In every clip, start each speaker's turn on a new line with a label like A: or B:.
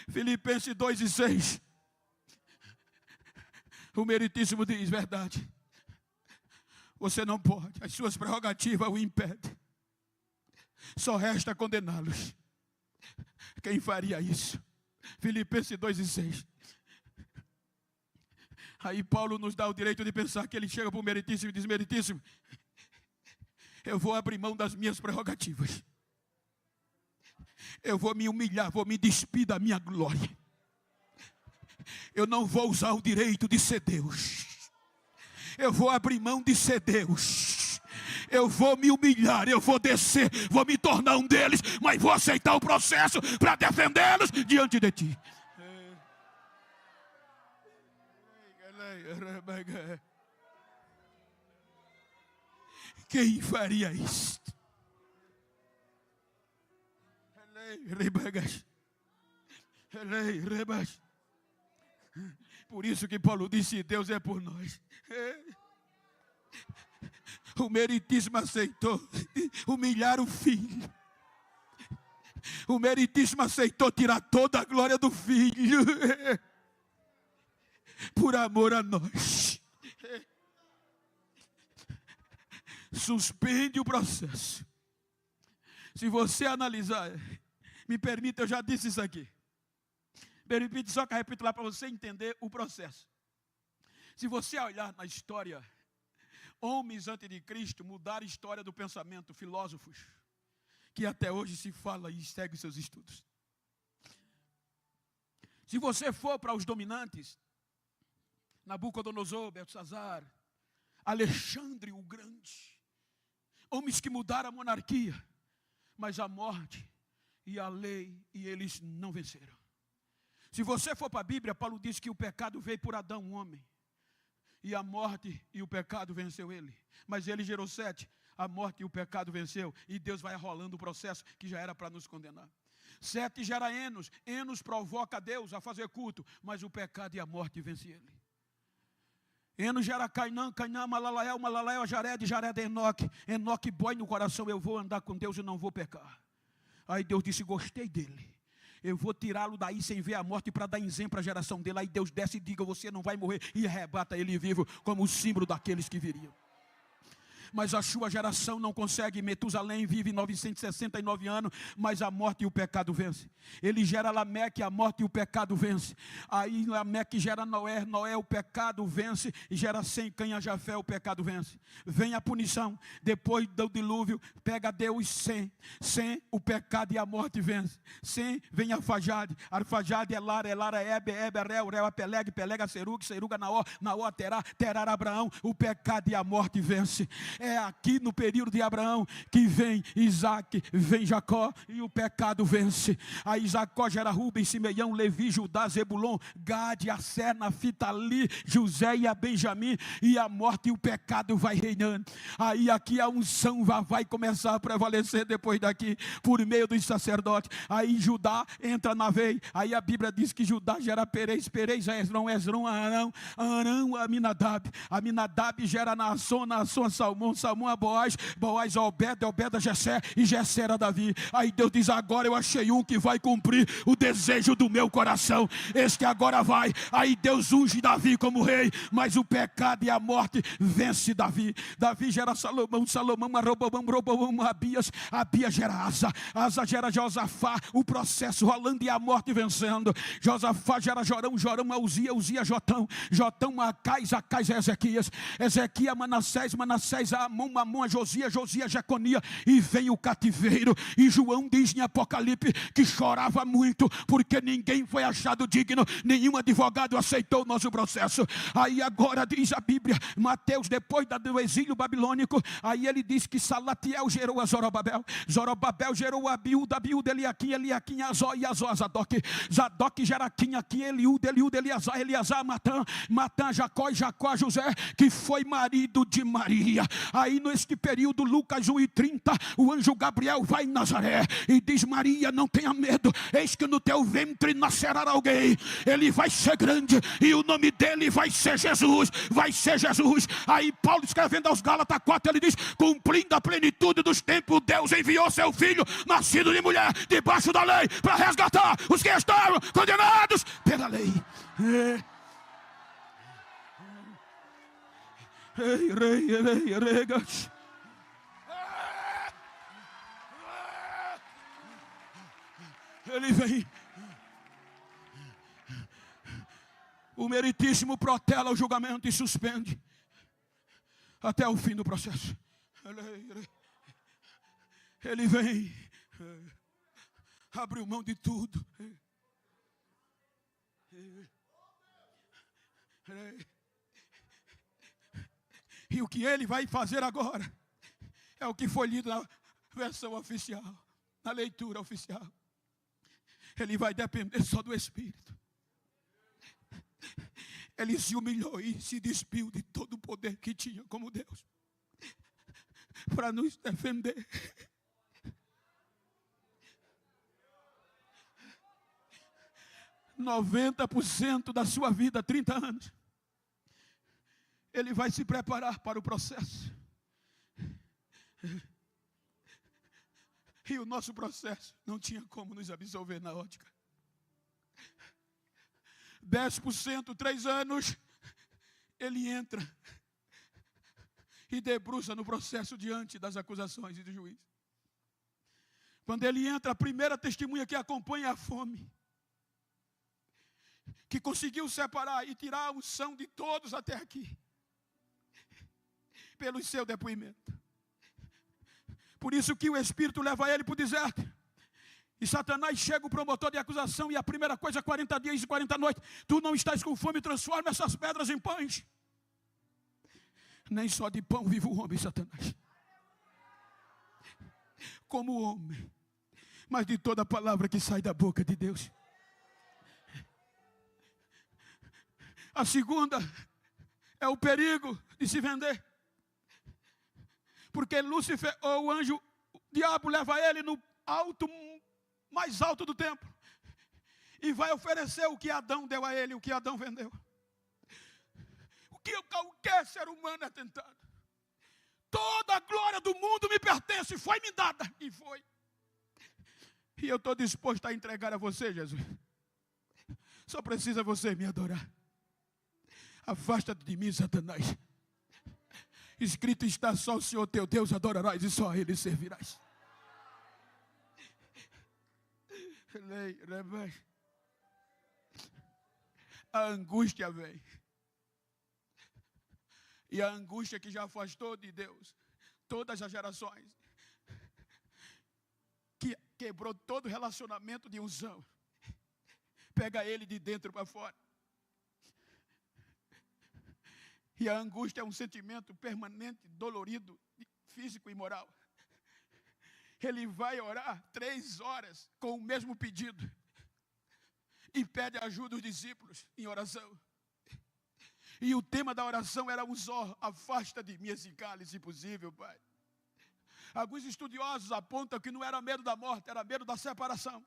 A: Filipenses 2:6. O meritíssimo diz: verdade, você não pode, as suas prerrogativas o impedem. Só resta condená-los. Quem faria isso? Filipenses 2:6. Aí Paulo nos dá o direito de pensar que ele chega para o meritíssimo e diz: meritíssimo, eu vou abrir mão das minhas prerrogativas. Eu vou me humilhar, vou me despir da minha glória. Eu não vou usar o direito de ser Deus. Eu vou abrir mão de ser Deus. Eu vou me humilhar, eu vou descer, vou me tornar um deles, mas vou aceitar o processo para defendê-los diante de ti. Quem faria isso? Por isso que Paulo disse: Deus é por nós. O meritíssimo aceitou humilhar o filho. O meritíssimo aceitou tirar toda a glória do filho por amor a nós. Suspende o processo. Se você analisar, me permita, eu já disse isso aqui. Permite só que eu repito lá para você entender o processo. Se você olhar na história, homens antes de Cristo mudaram a história do pensamento, filósofos, que até hoje se fala e segue seus estudos. Se você for para os dominantes, Nabucodonosor, Belsazar, Alexandre o Grande, homens que mudaram a monarquia, mas a morte e a lei, e eles não venceram. Se você for para a Bíblia, Paulo diz que o pecado veio por Adão, um homem, e a morte e o pecado venceu ele. Mas ele gerou 7, a morte e o pecado venceu, e Deus vai rolando o processo que já era para nos condenar. 7 gera Enos, Enos provoca Deus a fazer culto, mas o pecado e a morte vence ele. Enos gera Cainã, Cainã, Malalael, Malalael, Jared, Jared, Enoque. Enoque põe no coração: eu vou andar com Deus e não vou pecar. Aí Deus disse: gostei dele. Eu vou tirá-lo daí sem ver a morte para dar exemplo à geração dele. Aí Deus desce e diga: você não vai morrer, e arrebata ele vivo como o símbolo daqueles que viriam. Mas a sua geração não consegue. Metusalém vive 969 anos, mas a morte e o pecado vence. Ele gera Lameque, a morte e o pecado vence. Aí Lameque gera Noé, Noé o pecado vence, e gera Sem, Cã, Jafé, o pecado vence. Vem a punição, depois do dilúvio, pega Deus Sem, Sem, o pecado e a morte vence. Sem, vem Arfajade, Arfajade é Lara, é Ebe, Ebe, Reu, Reu, Peleg, Peleg, Serug, Seruga, Naó, Naó, Terá, Terá, Abraão, o pecado e a morte vence. É aqui no período de Abraão que vem Isaac, vem Jacó, e o pecado vence. Aí Jacó gera Rubem, Simeão, Levi, Judá, Zebulon, Gade, Asser, Naftali, José e a Benjamim, e a morte e o pecado vai reinando. Aí aqui a unção vai começar a prevalecer depois daqui, por meio dos sacerdotes. Aí Judá entra na veia. Aí a Bíblia diz que Judá gera Perez, Perez, Esrom, Esrom, Arão, Arão, Aminadab, Aminadab gera Naasson, Naasson, Salmão, Salmão a Boaz, Boaz a Obed, Obed a Jessé, e Jessé era Davi. Aí Deus diz: agora eu achei um que vai cumprir o desejo do meu coração. Este agora vai. Aí Deus unge Davi como rei, mas o pecado e a morte vence Davi. Davi gera Salomão, Salomão a Roboão, Roboão a Abias, Abias gera Asa, Asa gera Josafá, o processo rolando e a morte vencendo. Josafá gera Jorão, Jorão a Uzia, Uzia Jotão, Jotão a Acais, Acais a Ezequias, Ezequias Manassés, Manassés a Amon, Amon a Josias, Josias a Jeconia, e vem o cativeiro. E João diz em Apocalipse que chorava muito, porque ninguém foi achado digno, nenhum advogado aceitou o nosso processo. Aí agora diz a Bíblia, Mateus, depois do exílio babilônico, aí ele diz que Salatiel gerou a Zorobabel, Zorobabel gerou a Abiúda, Abiúda, Eliaquim, Eliaquim, Azó, e Azó a Zadok, Zadok gera Aquim, Aquim, Eliúda, Eliúda, Eleazar, Eleazar, Matã, Matã, Jacó, e Jacó a José, que foi marido de Maria. Aí neste período, Lucas 1:30, o anjo Gabriel vai em Nazaré e diz: Maria, não tenha medo, eis que no teu ventre nascerá alguém, ele vai ser grande e o nome dele vai ser Jesus, vai ser Jesus. Aí Paulo, escrevendo aos Gálatas 4, ele diz: cumprindo a plenitude dos tempos, Deus enviou seu filho, nascido de mulher, debaixo da lei, para resgatar os que estavam condenados pela lei. Ele vem. O meritíssimo protela o julgamento e suspende até o fim do processo. Ele vem, abriu mão de tudo. E o que ele vai fazer agora é o que foi lido na versão oficial, na leitura oficial. Ele vai depender só do Espírito. Ele se humilhou e se despiu de todo o poder que tinha como Deus para nos defender. %90 da sua vida, 30 anos, ele vai se preparar para o processo. E o nosso processo não tinha como nos absolver na ótica. 10%, 3 anos, ele entra e debruça no processo diante das acusações e do juiz. Quando ele entra, a primeira testemunha que acompanha é a fome, que conseguiu separar e tirar a unção de todos até aqui, pelo seu depoimento. Por isso que o Espírito leva ele para o deserto. E Satanás chega, o promotor de acusação, e a primeira coisa, 40 dias e 40 noites. Tu não estás com fome, transforma essas pedras em pães. Nem só de pão vive o homem, Satanás. Como homem, mas de toda palavra que sai da boca de Deus. A segunda é o perigo de se vender. Porque Lúcifer, ou o anjo, o diabo, leva ele no alto, mais alto do templo, e vai oferecer o que Adão deu a ele, o que Adão vendeu. O que qualquer ser humano é tentado. Toda a glória do mundo me pertence, foi-me dada, e foi. E eu estou disposto a entregar a você, Jesus. Só precisa você me adorar. Afasta-te de mim, Satanás. Escrito está: só o Senhor teu Deus adorarás e só a Ele servirás. A angústia vem. E a angústia que já afastou de Deus todas as gerações, que quebrou todo relacionamento de unção, pega ele de dentro para fora. E a angústia é um sentimento permanente, dolorido, físico e moral. Ele vai orar 3 horas com o mesmo pedido. E pede ajuda dos discípulos em oração. E o tema da oração era um só: afasta de mim esse cálice, se possível, Pai. Alguns estudiosos apontam que não era medo da morte, era medo da separação.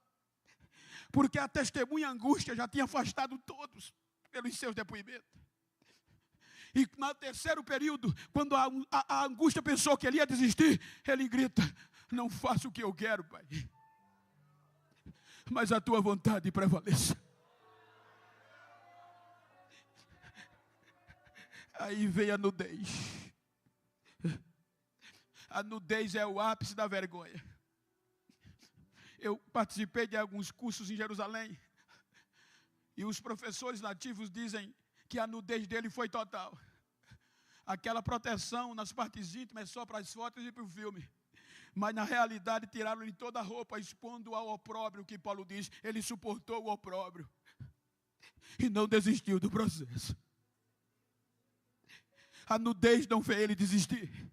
A: Porque a testemunha angústia já tinha afastado todos pelos seus depoimentos. E no terceiro período, quando a angústia pensou que ele ia desistir, ele grita: não faço o que eu quero, Pai, mas a tua vontade prevaleça. Aí vem a nudez. A nudez é o ápice da vergonha. Eu participei de alguns cursos em Jerusalém, e os professores nativos dizem que a nudez dele foi total. Aquela proteção nas partes íntimas é só para as fotos e para o filme. Mas na realidade tiraram-lhe toda a roupa, expondo ao opróbrio, que Paulo diz. Ele suportou o opróbrio e não desistiu do processo. A nudez não fez ele desistir.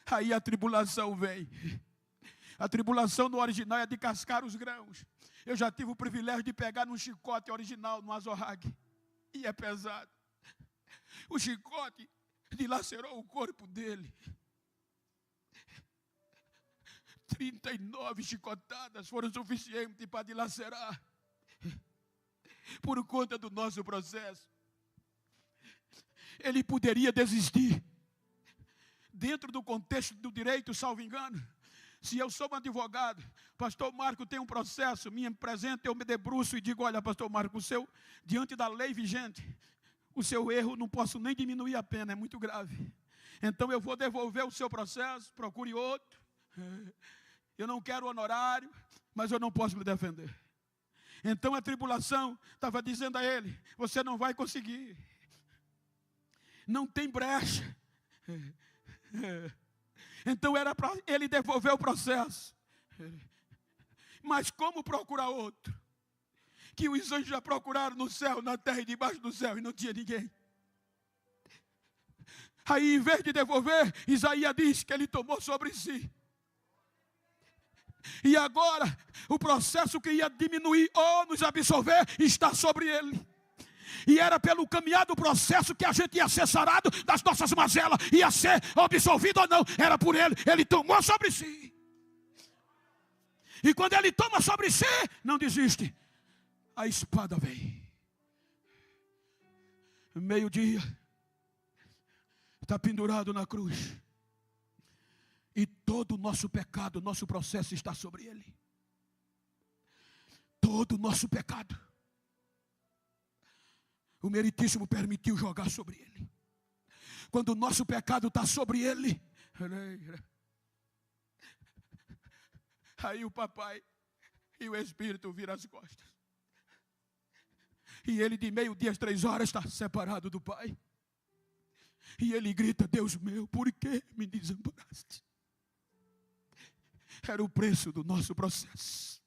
A: Aí a tribulação vem. A tribulação no original é de cascar os grãos. Eu já tive o privilégio de pegar num chicote original, no azorrague. E é pesado. O chicote dilacerou o corpo dele. 39 chicotadas foram suficientes para dilacerar. Por conta do nosso processo. Ele poderia desistir. Dentro do contexto do direito, salvo engano, se eu sou um advogado, pastor Marco tem um processo, me apresenta, eu me debruço e digo, olha, pastor Marco, diante da lei vigente, o seu erro não posso nem diminuir a pena, é muito grave. Então eu vou devolver o seu processo, procure outro. Eu não quero honorário, mas eu não posso me defender. Então a tribulação estava dizendo a ele, você não vai conseguir. Não tem brecha. Então era para ele devolver o processo. Mas como procurar outro? Que os anjos já procuraram no céu, na terra e debaixo do céu, e não tinha ninguém. Aí, em vez de devolver, Isaías diz que ele tomou sobre si. E agora, o processo que ia diminuir ou nos absolver, está sobre ele. E era pelo caminhar do processo que a gente ia ser sarado das nossas mazelas, ia ser absolvido ou não, era por ele. Ele tomou sobre si. E quando ele toma sobre si, não desiste. A espada vem. Meio-dia, está pendurado na cruz. E todo o nosso pecado, nosso processo está sobre ele. Todo o nosso pecado. O meritíssimo permitiu jogar sobre ele. Quando o nosso pecado está sobre ele, aí o papai e o Espírito viram as costas. E ele de meio-dia às 3 horas está separado do Pai. E ele grita, Deus meu, por que me desamparaste? Era o preço do nosso processo.